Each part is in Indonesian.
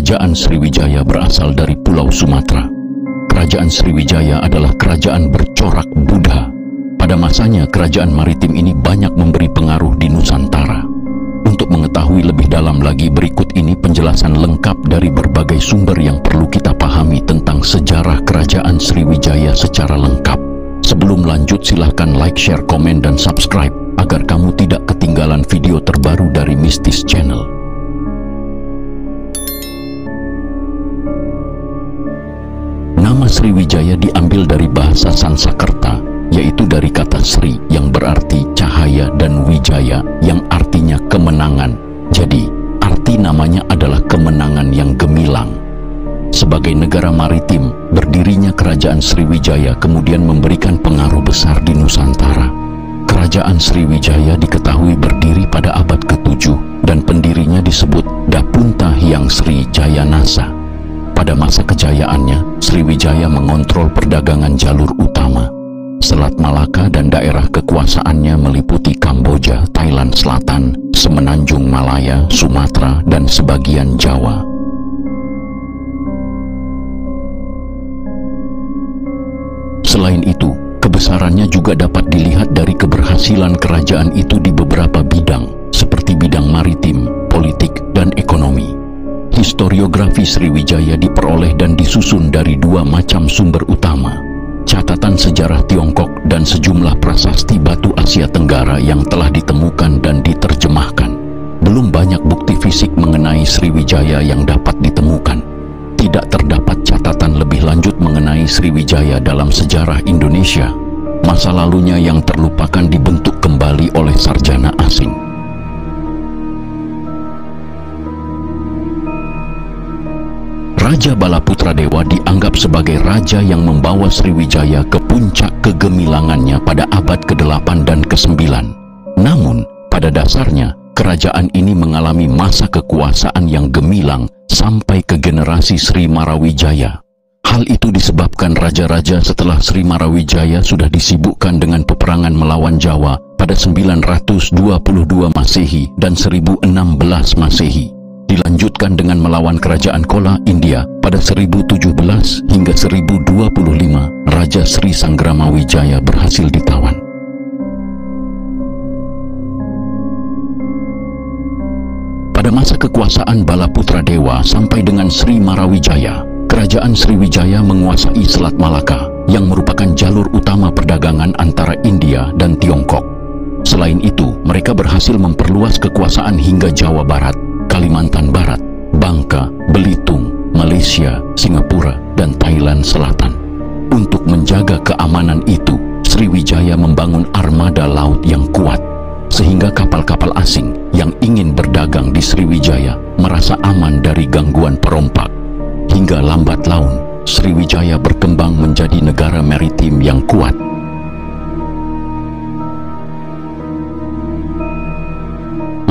Kerajaan Sriwijaya berasal dari Pulau Sumatera. Kerajaan Sriwijaya adalah kerajaan bercorak Buddha. Pada masanya, kerajaan maritim ini banyak memberi pengaruh di Nusantara. Untuk mengetahui lebih dalam lagi, berikut ini penjelasan lengkap dari berbagai sumber yang perlu kita pahami tentang sejarah kerajaan Sriwijaya secara lengkap. Sebelum lanjut, silahkan like, share, komen, dan subscribe agar kamu tidak ketinggalan video terbaru dari Mistis Channel. Nama Sriwijaya diambil dari bahasa Sansekerta, yaitu dari kata Sri yang berarti cahaya dan Wijaya yang artinya kemenangan. Jadi, arti namanya adalah kemenangan yang gemilang. Sebagai negara maritim, berdirinya kerajaan Sriwijaya kemudian memberikan pengaruh besar di Nusantara. Kerajaan Sriwijaya diketahui berdiri pada abad ke-7 dan pendirinya disebut Dapunta Hyang Sri Jayanasa. Pada masa kejayaannya, Sriwijaya mengontrol perdagangan jalur utama. Selat Malaka dan daerah kekuasaannya meliputi Kamboja, Thailand Selatan, Semenanjung Malaya, Sumatera, dan sebagian Jawa. Selain itu, kebesarannya juga dapat dilihat dari keberhasilan kerajaan itu di beberapa bidang, seperti bidang maritim, politik, dan ekonomi. Historiografi Sriwijaya diperoleh dan disusun dari dua macam sumber utama: catatan sejarah Tiongkok dan sejumlah prasasti batu Asia Tenggara yang telah ditemukan dan diterjemahkan. Belum banyak bukti fisik mengenai Sriwijaya yang dapat ditemukan. Tidak terdapat catatan lebih lanjut mengenai Sriwijaya dalam sejarah Indonesia. Masa lalunya yang terlupakan dibentuk kembali oleh sarjana asing. Raja Balaputradewa dianggap sebagai raja yang membawa Sriwijaya ke puncak kegemilangannya pada abad ke-8 dan ke-9. Namun, pada dasarnya, kerajaan ini mengalami masa kekuasaan yang gemilang sampai ke generasi Sri Marawijaya. Hal itu disebabkan raja-raja setelah Sri Marawijaya sudah disibukkan dengan peperangan melawan Jawa pada 922 Masehi dan 1016 Masehi. Dilanjutkan dengan melawan kerajaan Chola India pada 1017 hingga 1025, Raja Sri Sangramawijaya berhasil ditawan. Pada masa kekuasaan Balaputradewa sampai dengan Sri Marawijaya, kerajaan Sriwijaya menguasai Selat Malaka yang merupakan jalur utama perdagangan antara India dan Tiongkok. Selain itu, mereka berhasil memperluas kekuasaan hingga Jawa Barat, Kalimantan Barat, Bangka, Belitung, Malaysia, Singapura, dan Thailand Selatan. Untuk menjaga keamanan itu, Sriwijaya membangun armada laut yang kuat, sehingga kapal-kapal asing yang ingin berdagang di Sriwijaya merasa aman dari gangguan perompak. Hingga lambat laun, Sriwijaya berkembang menjadi negara maritim yang kuat.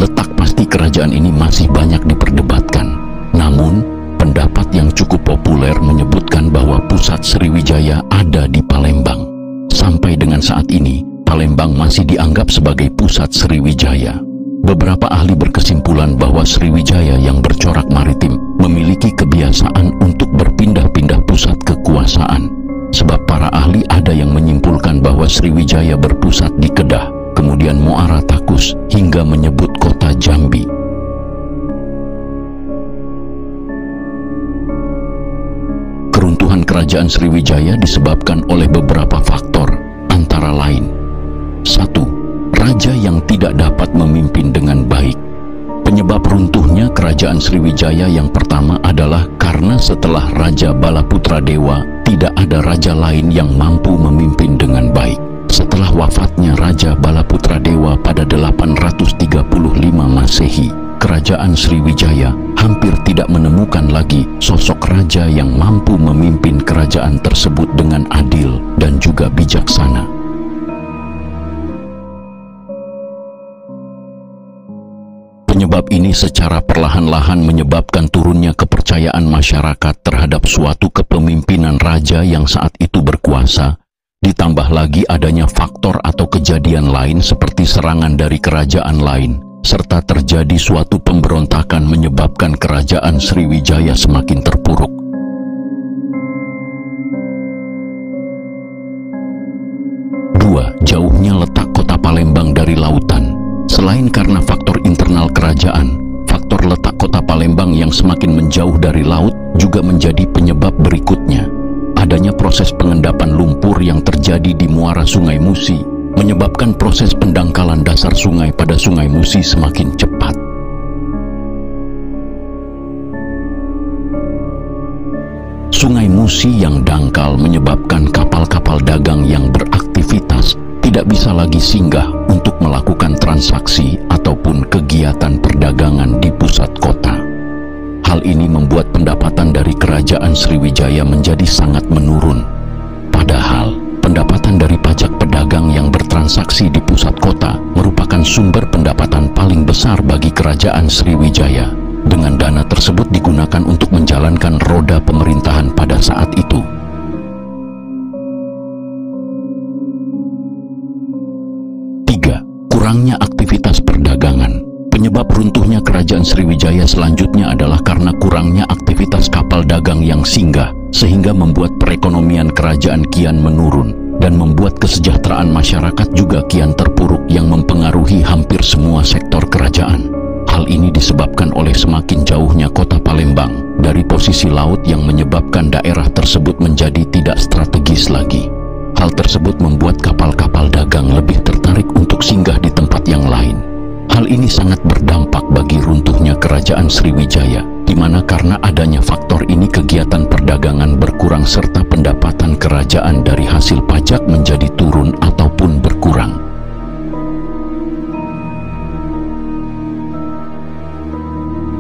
Letak pasti kerajaan ini masih banyak diperdebatkan. Namun, pendapat yang cukup populer menyebutkan bahwa pusat Sriwijaya ada di Palembang. Sampai dengan saat ini, Palembang masih dianggap sebagai pusat Sriwijaya. Beberapa ahli berkesimpulan bahwa Sriwijaya yang bercorak maritim memiliki kebiasaan untuk berpindah-pindah pusat kekuasaan. Sebab para ahli ada yang menyimpulkan bahwa Sriwijaya berpusat di Kedah, kemudian Muara Takus, hingga menyebut kota Jambi. Keruntuhan kerajaan Sriwijaya disebabkan oleh beberapa faktor, antara lain: 1. Raja yang tidak dapat memimpin dengan baik. Penyebab runtuhnya kerajaan Sriwijaya yang pertama adalah karena setelah Raja Balaputradewa, tidak ada raja lain yang mampu memimpin dengan baik. Setelah wafatnya Raja Balaputradewa pada 835 Masehi, kerajaan Sriwijaya hampir tidak menemukan lagi sosok raja yang mampu memimpin kerajaan tersebut dengan adil dan juga bijaksana. Penyebab ini secara perlahan-lahan menyebabkan turunnya kepercayaan masyarakat terhadap suatu kepemimpinan raja yang saat itu berkuasa. Ditambah lagi adanya faktor atau kejadian lain seperti serangan dari kerajaan lain serta terjadi suatu pemberontakan menyebabkan kerajaan Sriwijaya semakin terpuruk. Dua, jauhnya letak kota Palembang dari lautan. Selain karena faktor internal kerajaan, faktor letak kota Palembang yang semakin menjauh dari laut juga menjadi penyebab berikutnya. Adanya proses pengendapan lumpur yang terjadi di muara Sungai Musi menyebabkan proses pendangkalan dasar sungai pada Sungai Musi semakin cepat. Sungai Musi yang dangkal menyebabkan kapal-kapal dagang yang beraktivitas tidak bisa lagi singgah untuk melakukan transaksi ataupun kegiatan perdagangan di pusat kota. Hal ini membuat pendapatan dari kerajaan Sriwijaya menjadi sangat menurun. Padahal, pendapatan dari pajak pedagang yang bertransaksi di pusat kota merupakan sumber pendapatan paling besar bagi kerajaan Sriwijaya. Dengan dana tersebut digunakan untuk menjalankan roda pemerintahan pada saat itu. Tiga, kurangnya aktivitas perdagangan. Penyebab runtuhnya kerajaan Sriwijaya selanjutnya adalah karena kurangnya aktivitas kapal dagang yang singgah, sehingga membuat perekonomian kerajaan kian menurun dan membuat kesejahteraan masyarakat juga kian terpuruk yang mempengaruhi hampir semua sektor kerajaan. Hal ini disebabkan oleh semakin jauhnya kota Palembang dari posisi laut yang menyebabkan daerah tersebut menjadi tidak strategis lagi. Hal tersebut membuat kapal-kapal dagang lebih tertarik untuk singgah di tempat yang lain. Hal ini sangat berdampak bagi runtuhnya kerajaan Sriwijaya, di mana karena adanya faktor ini kegiatan perdagangan berkurang serta pendapatan kerajaan dari hasil pajak menjadi turun ataupun berkurang.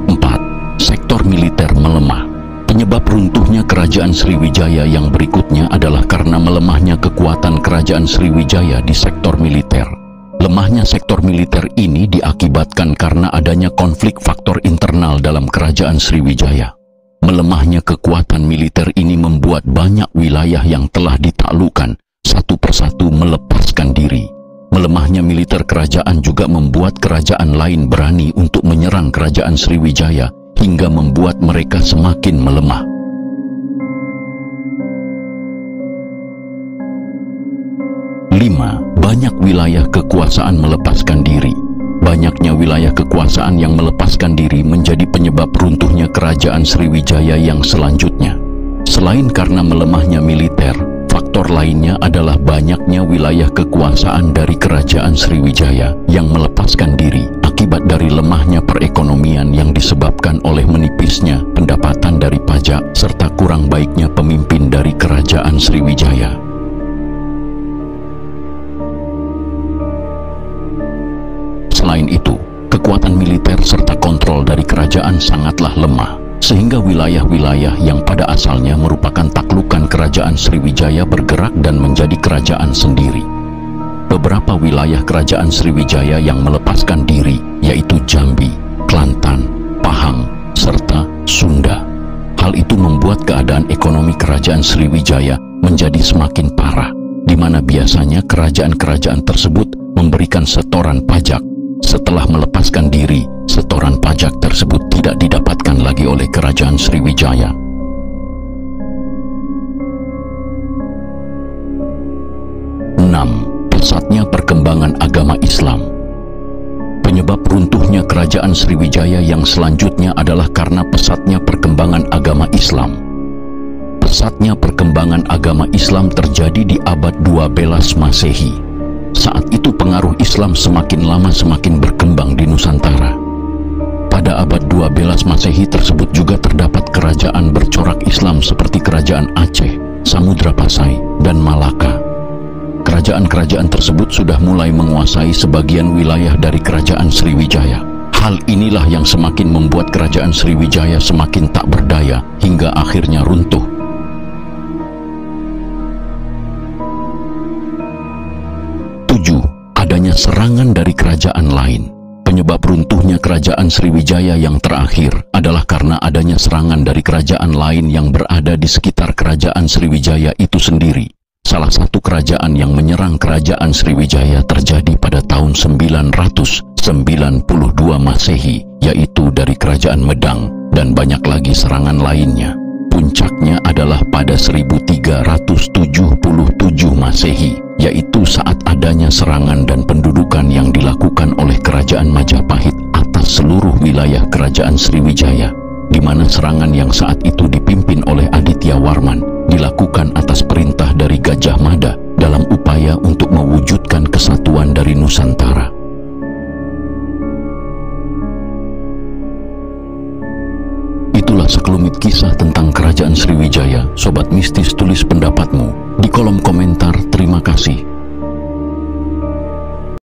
4. Sektor militer melemah. Penyebab runtuhnya kerajaan Sriwijaya yang berikutnya adalah karena melemahnya kekuatan kerajaan Sriwijaya di sektor militer. Lemahnya sektor militer ini diakibatkan karena adanya konflik faktor internal dalam kerajaan Sriwijaya. Melemahnya kekuatan militer ini membuat banyak wilayah yang telah ditaklukkan satu persatu melepaskan diri. Melemahnya militer kerajaan juga membuat kerajaan lain berani untuk menyerang kerajaan Sriwijaya hingga membuat mereka semakin melemah. 5. Banyak wilayah kekuasaan melepaskan diri. Banyaknya wilayah kekuasaan yang melepaskan diri menjadi penyebab runtuhnya kerajaan Sriwijaya yang selanjutnya. Selain karena melemahnya militer, faktor lainnya adalah banyaknya wilayah kekuasaan dari kerajaan Sriwijaya yang melepaskan diri akibat dari lemahnya perekonomian yang disebabkan oleh menipisnya pendapatan dari pajak serta kurang baiknya pemimpin dari kerajaan Sriwijaya. Selain itu, kekuatan militer serta kontrol dari kerajaan sangatlah lemah, sehingga wilayah-wilayah yang pada asalnya merupakan taklukan kerajaan Sriwijaya bergerak dan menjadi kerajaan sendiri. Beberapa wilayah kerajaan Sriwijaya yang melepaskan diri yaitu Jambi, Kelantan, Pahang, serta Sunda. Hal itu membuat keadaan ekonomi kerajaan Sriwijaya menjadi semakin parah, di mana biasanya kerajaan-kerajaan tersebut memberikan setoran pajak. Setelah melepaskan diri, setoran pajak tersebut tidak didapatkan lagi oleh kerajaan Sriwijaya. 6. Pesatnya perkembangan agama Islam. Penyebab runtuhnya kerajaan Sriwijaya yang selanjutnya adalah karena pesatnya perkembangan agama Islam. Pesatnya perkembangan agama Islam terjadi di abad 12 Masehi. Saat itu pengaruh Islam semakin lama semakin berkembang di Nusantara. Pada abad 12 Masehi tersebut juga terdapat kerajaan bercorak Islam seperti kerajaan Aceh, Samudra Pasai, dan Malaka. Kerajaan-kerajaan tersebut sudah mulai menguasai sebagian wilayah dari kerajaan Sriwijaya. Hal inilah yang semakin membuat kerajaan Sriwijaya semakin tak berdaya hingga akhirnya runtuh. 7. Adanya serangan dari kerajaan lain. Penyebab runtuhnya kerajaan Sriwijaya yang terakhir adalah karena adanya serangan dari kerajaan lain yang berada di sekitar kerajaan Sriwijaya itu sendiri. Salah satu kerajaan yang menyerang kerajaan Sriwijaya terjadi pada tahun 900 92 Masehi, yaitu dari Kerajaan Medang, dan banyak lagi serangan lainnya. Puncaknya adalah pada 1377 Masehi, yaitu saat adanya serangan dan pendudukan yang dilakukan oleh Kerajaan Majapahit atas seluruh wilayah Kerajaan Sriwijaya, di mana serangan yang saat itu dipimpin oleh Aditya Warman dilakukan atas perintah dari Gajah Mada dalam upaya untuk mewujudkan kesatuan dari Nusantara. Itulah sekelumit kisah tentang Kerajaan Sriwijaya. Sobat Mistis, tulis pendapatmu di kolom komentar. Terima kasih.